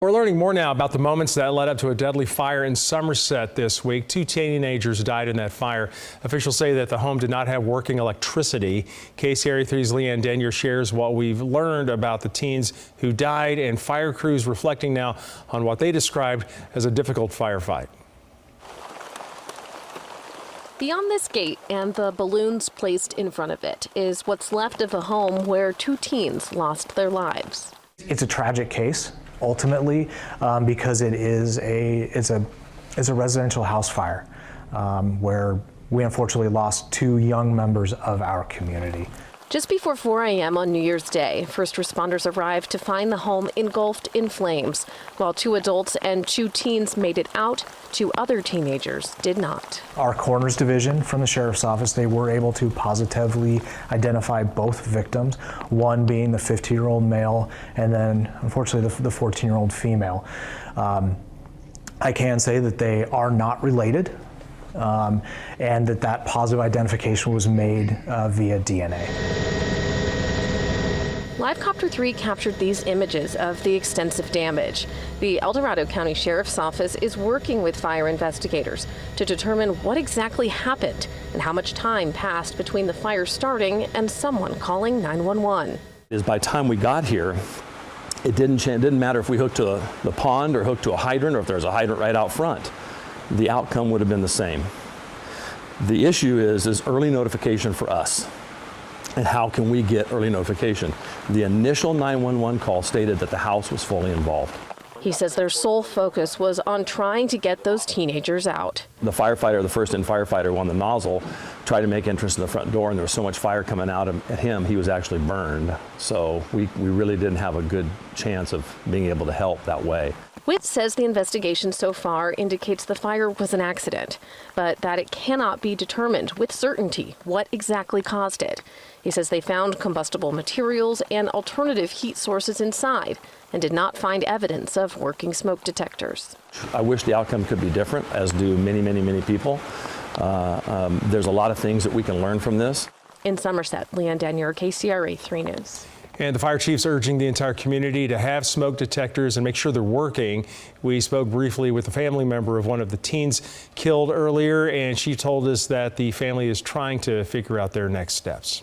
We're learning more now about the moments that led up to a deadly fire in Somerset this week. 2 teenagers died in that fire. Officials say that the home did not have working electricity. KCRA 3's Leanne Denier shares what we've learned about the teens who died and fire crews reflecting now on what they described as a difficult firefight. Beyond this gate and the balloons placed in front of it is what's left of a home where 2 teens lost their lives. It's a tragic case, ultimately, because it's a residential house fire where we unfortunately lost 2 young members of our community. Just before 4 a.m. on New Year's Day, first responders arrived to find the home engulfed in flames. While 2 adults and 2 teens made it out, 2 other teenagers did not. Our coroner's division from the sheriff's office, they were able to positively identify both victims, one being the 15-year-old male and then, unfortunately, the 14-year-old female. I can say that they are not related. And that positive identification was made via DNA. LiveCopter 3 captured these images of the extensive damage. The El Dorado County Sheriff's Office is working with fire investigators to determine what exactly happened and how much time passed between the fire starting and someone calling 911. By the time we got here, it didn't matter if we hooked to the pond or hooked to a hydrant or if there was a hydrant right out front. The outcome would have been the same. The issue is early notification for us. And how can we get early notification? The initial 911 call stated that the house was fully involved. He says their sole focus was on trying to get those teenagers out. The firefighter, the first-in firefighter, on the nozzle, tried to make entrance to the front door, and there was so much fire coming out at him, he was actually burned. So we really didn't have a good chance of being able to help that way. Witt says the investigation so far indicates the fire was an accident, but that it cannot be determined with certainty what exactly caused it. He says they found combustible materials and alternative heat sources inside and did not find evidence of working smoke detectors. I wish the outcome could be different, as do many people. There's a lot of things that we can learn from this. In Somerset, Leanne Denier, KCRA 3 News. And the fire chief's urging the entire community to have smoke detectors and make sure they're working. We spoke briefly with a family member of one of the teens killed earlier, and she told us that the family is trying to figure out their next steps.